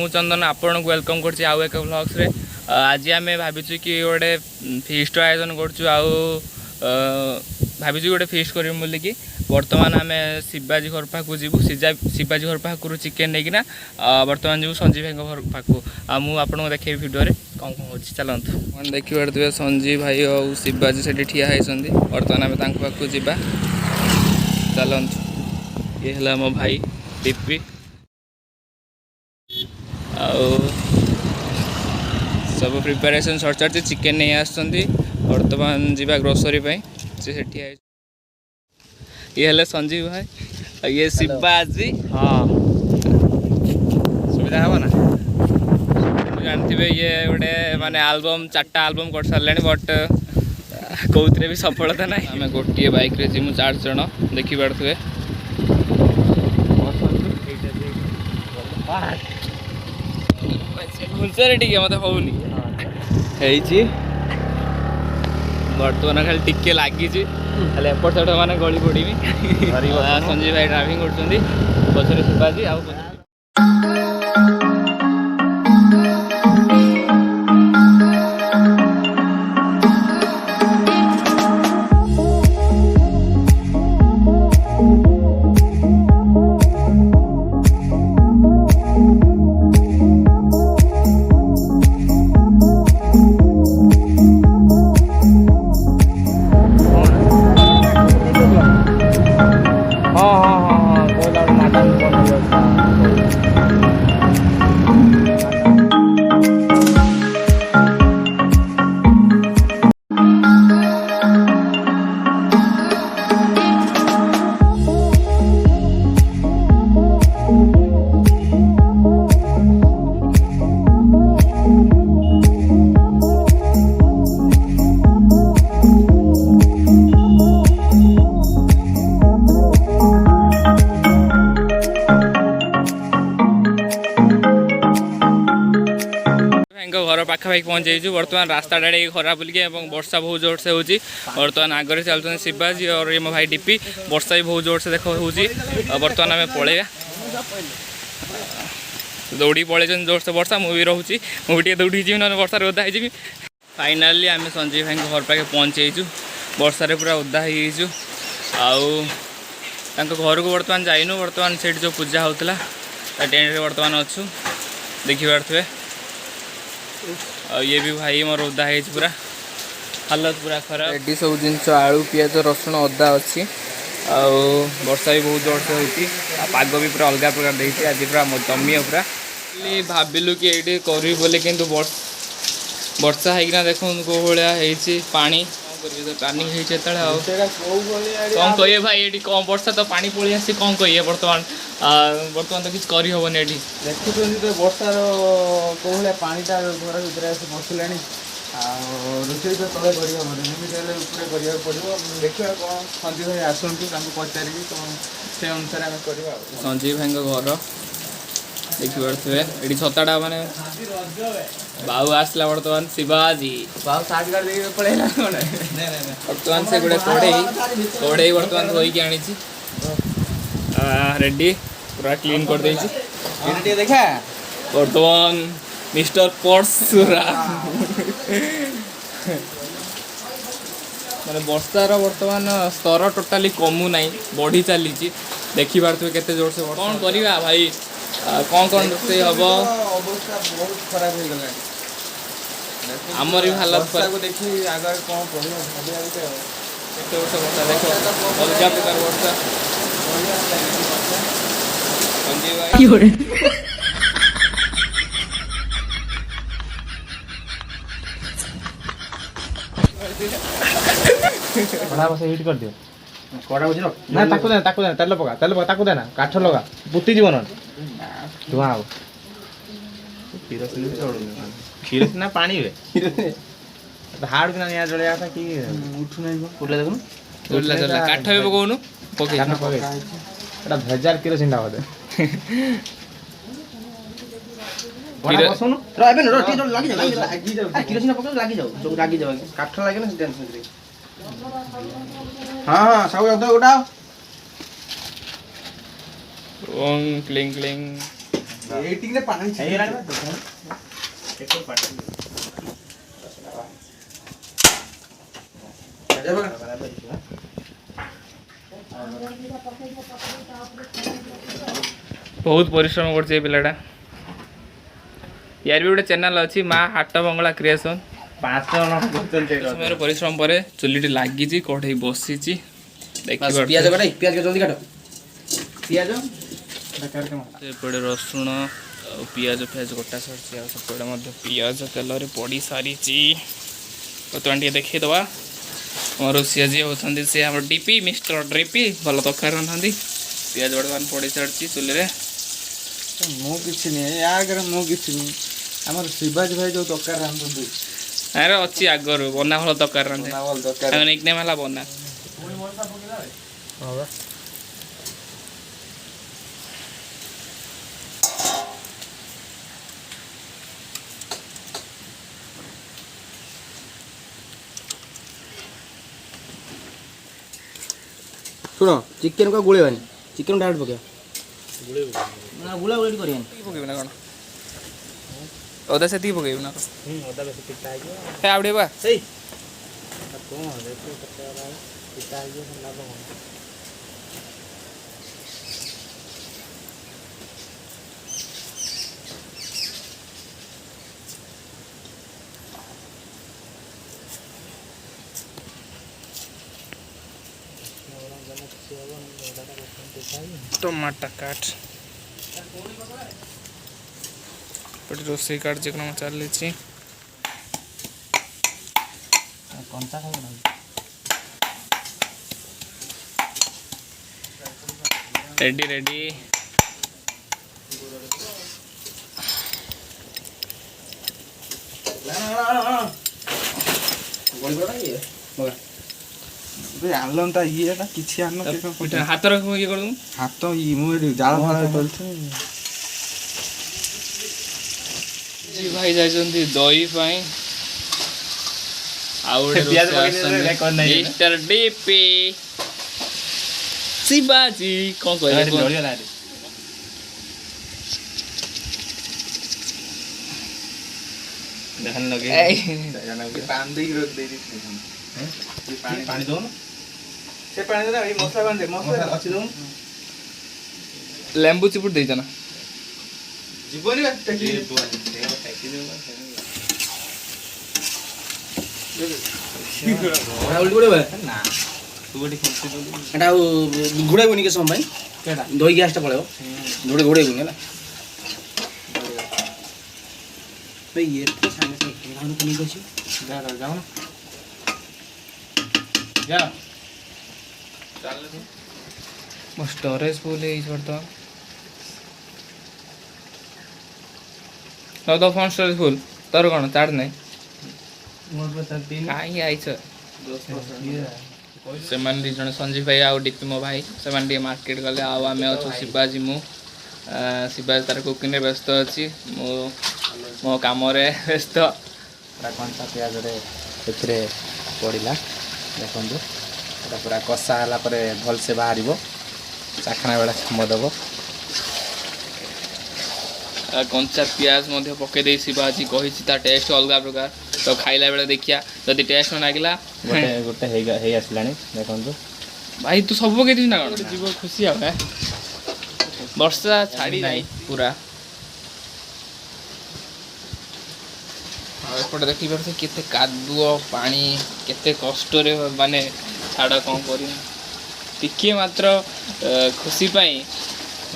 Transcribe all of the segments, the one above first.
मु चंदन आपण को वेलकम करछि आउ एक व्लॉग्स रे। आज आम भाविचु कि गोटे फिस्ट आयोजन करछु आउ भाविचु गोटे फिस्ट करिम बोली कि वर्तमान आम शिवाजी घर पाखु जीवु शिवाजी घर पाखु चिकेन नेकिना वर्तमान जीवु संजीव भाई घर पाखु आ मु आपन देखे वीडियो रे कौन कौन होछि चलंतु मन देखि परतबे संजीव भाई और शिवाजी सेठी ठिया हैसंदी वर्तमान आम तांको पाखु जीबा चलंतु। ये हला मो भाई टिप्पी सब प्रिपरेशन सर चलती चिकेन नहीं आसुँच बर्तमान जीवा ग्रोसरी सेठी ये हेले संजीव भाई ये शिवाजी हाँ सुविधा हे ना जानते ये गोटे माने एल्बम 4टा एल्बम कर सारे बट कौन भी सफलता ना आम गोटे बाइक रे जीमु 4 जन देखी पारे घुंचरे टे मत होनी बर्तमान खाली टिके लगी खाली एपट सेपट मैंने गली पड़ी संजीव भाई ड्राइविंग कर पचर शिवाजी आ घर पाखापाखि पहुँच जाइए बर्तमान रास्ता डाड़े खराब बोलिए वर्षा बहुत जोर से होची बर्तमान आगे चलते शिवाजी और ये मो भाई डिपी वर्षा भी बहुत जोर से देख होची बर्तमान आम पलैया दौड़ी पलैन जोर से वर्षा मुझे रोचे मुझे दौड़ी जी ना वर्षा ओदा हो फाइनाली आम संजीव भाई घर पाखे पहुँच जाइए वर्षा पूरा ओदा हो घर को बर्तमान जाइनु बर्तमान से जो पूजा होता टेंट बर्तमान अच्छु देखिपे ये भी भाई मोर ओदा है पूरा हालत पूरा खराब रेडी सब जिन आलू पियाज रसुण अदा अच्छी वर्षा भी बहुत जोर से होती पाग भी पूरा अलग प्रकार देखी आज पूरा जमी पूरा भाविलु कि ये करी बोले कि वर्षा होना देखो कौ भाया पानी प्लानिंग कौन कहे भाई ये कम वर्षा तो पानी पलि आसी कौन कहे बर्तमान बर्तमान तो किसी करहबन ये देखुं वर्षार कौ भाया पाटा घर भर आस बसला रोषे तो तले कर पड़ो देखा कौन संजीव भाई आसतु पचारि कौन से अनुसार आम कर संजीव भाई घर देखिपे ये छताटा माने बाबू आसला बर्तमान शिवाजी बाबू साठ गाड़ देखिए पड़ेगा बर्तमान से गोटे कड़े बर्तमान धोईकी आनी रेडी पूरा क्लीन कर देछि देखा बर्तमान मिस्टर परशुरा माने वर्षार बर्तमान स्तर टोटाली कमु ना बढ़ी चली देखी पारे केते जोर से कौन करवा भाई कौन कौन रोसे हम अवस्था बहुत खराब हो गला आमर भी हालत को देखी आगे कौन पड़े केते वर्ष वर्षा देखो अलग प्रकार वर्षा संजीव भाई बड़ा बस हिट कर दियो कड़ा बुझलो ना ताको दे तेल पका ताको दे ना काठ लगा पुती जीवन धुआं हो किरोसिन ना पानी रे हाड़ बिना निया जड़िया था कि उठु नहीं उठले देखुन उठला काठ भी पकोनु पके काठ पके एटा 1000 किरोसिन दा होदे बड़ा बसनु र एबे न र टी लागी जाऊ किरोसिन पके लागी जाऊ काठ लागे ना टेंशन रे हां हां सब उठा उठाओ ओम क्लिंग क्लिंग ଏଇଟିରେ ପାଣି ହେଇଗଲାଣି ବା କେତେ ପାଣି बहुत परिश्रम कर पिलाटा यार भी गोटे चैनल अच्छी माँ हाट बंगला क्रिएसन 5 जन समय परिश्रम पर चुलीटी लगी कढ़ई बसी पियाज काट पियाज जल्दी काट पियाज एपटे रसुण पियाज फियाज कटा सारी सेपटे पियाज तेल पड़ सारी बर्तमान टे देखीदे आम रोसिया जी होती सी आम डीपी मिस्टर ड्रिपी भल तरकारी रांधि पियाज बर्तमान पड़ सारी चुली ମୁଁ କିଛି ନାହିଁ ୟା ଆଗରେ ମୁଁ କିଛି ନାହିଁ ଆମର ଶିବାଜୀ ଭାଇ ଯୋଉ ତରକାରୀ ରାନ୍ଧନ୍ତି ଆରେ ଅଛି ଆଗରୁ ବନା ଭଲ ତରକାରୀ ରାନ୍ଧେ ଭଲ ତରକାରୀ ତାଙ୍କ ନିକନେମ୍ ହେଲା ବନା ହଁ ବା ଶୁଣ ଚିକେନ କୁ ଗୁଳେଇବାନି ଚିକେନ ଡାଇରେକ୍ଟ ପକେଇବା ନା ଗୁଳା ଗୁଳି କରିବାନି ପକେଇବୁ ନା କ'ଣ ଅଦା ସେତିକି ପକେଇବୁ ନା ଅଦା ବେଶୀ ପିତା ହେଇଯିବ ହେ ଆଉ ଟିକେ ବା ସେଇ କ'ଣ ଦେଖିବୁ କେତେ ପିତା ହେଇଯିବ ଲାଭ କ'ଣ टमाटा काट रोसई कार्यक्रम चली कंचा खाइब ना रेडी रेडी ଆଣିଲନ୍ତା ଇଏଟା କିଛି ଆଣିନ हाथ रख ये कर दूं ହାତ ମୁଁ ଏଠି ଜାଳ ଫାଳ କରିଛି जी भाई जाइछन्ती दही पाई मिस्टर डीपी शिवाजी कौन कहले देखन लगे ପାଣି ଦେଇକି ରଖି ଦେଇଛି पानी दो ସେ ପାଣି ଦେଲା ଏଇ ମସଲା ପାଣି ଦେ ମସଲା अच्छी दो लेंबू चिपुट देइछ ना ଯିବନି ବା ଟେକି ना तू गोटी खेलती तो एटा घुड़ाइबनी के समय केटा दही गैस टा पळेबो जोडे घुड़ाइबनी हैला भाई ये तो सांगे से केलानु कनी गछि जा जाओ ना जा चल मो स्टोरेज फुल है इस तो तो फोन स्टोरेज फुल तोर कोन चार्ज नहीं मोर पे 3 काई आइछ से मान दी जने संजीव भाई आउ डीपी मो भाई से मान दी मार्केट गले आउ आमे अछु शिवाजी मु शिवाजी तार कुकिंग रे व्यस्त अछि मो काम रे व्यस्त कंचा प्याज रे एथरे पड़िला देखंदु एटा पूरा कसा हला परे भल से बाहरिबो चाखना बेला छम दबो कंचा प्याज मध्य पके दे शिवाजी कहि ता टेस्ट अलगा प्रकार तो खाइला बेला देखिया जदि टेस्ट न लागिला गोटे गोटे हे आसलानी देखंदु भाई तू सब पके दिस ना कोन जीव खुशी आ वर्षा छाड़ी जाई पूरा एपटे देखी पारे केते कादुओ पानी केते कष्ट रे माने छाड़ा कौन करी टिके मात्र खुशी पाई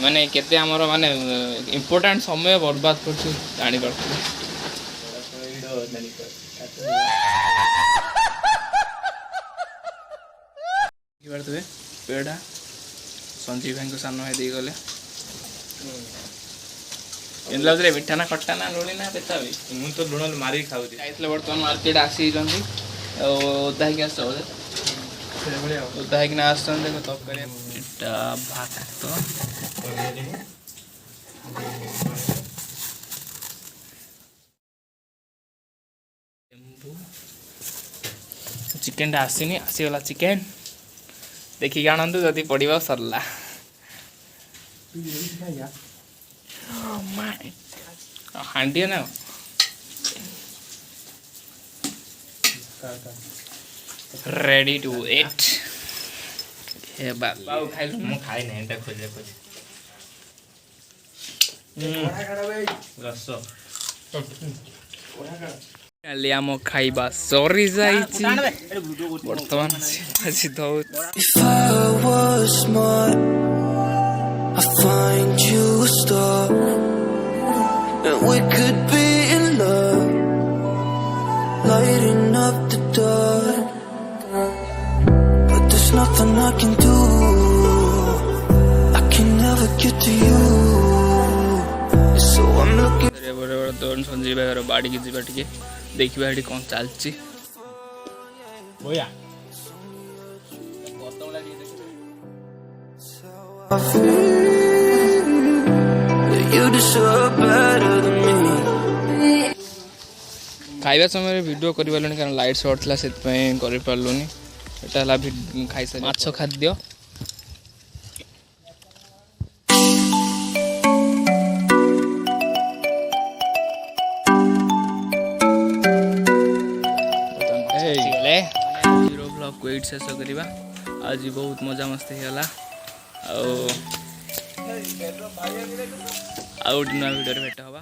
माने केते हमर माने इम्पोर्टेंट समय बर्बाद करछु जानि परछु की बात बे पेड़ा संजीव भाई को सानो है दे गले इन लगे मिठा ना खट्टा ना लुणी ना पेता भी मु तो लुण मारी खाउती आइतले वर्तमान मार्केट आसी जंती ओदा के आसो ओदा के ना आसन देखो तब करे इटा भात तो चिकन टा आसीनी आसीगला चिकन देखिक आनंद जदि पड़ा सरला हांडी है ना रेडी टू इट हे बाबा खाइ मु खाइ नै एटा खोजे खोजे रस काली आम खाइबा सरी जाइछि वर्तमान अछि दौ If I was smart, I'd find you a star, and we could be in love, lighting up the dark. But there's nothing I can do, I can never get to you, so I'm looking. दोन संजीव भाई बाड़ी की जीवा टिके देखिबा Heidi कोन चलची बोया I feel that you deserve better than me. खाइबा समय वीडियो करि पालनी कारण लाइट शॉर्ट थला सेत पय करि पाललोनी एटा हला खाइ से माछो खाद्य जीरो ब्लॉग को एट शेष करवा आज बहुत मजा मस्ती होला आउ वीडियो भेट हवा।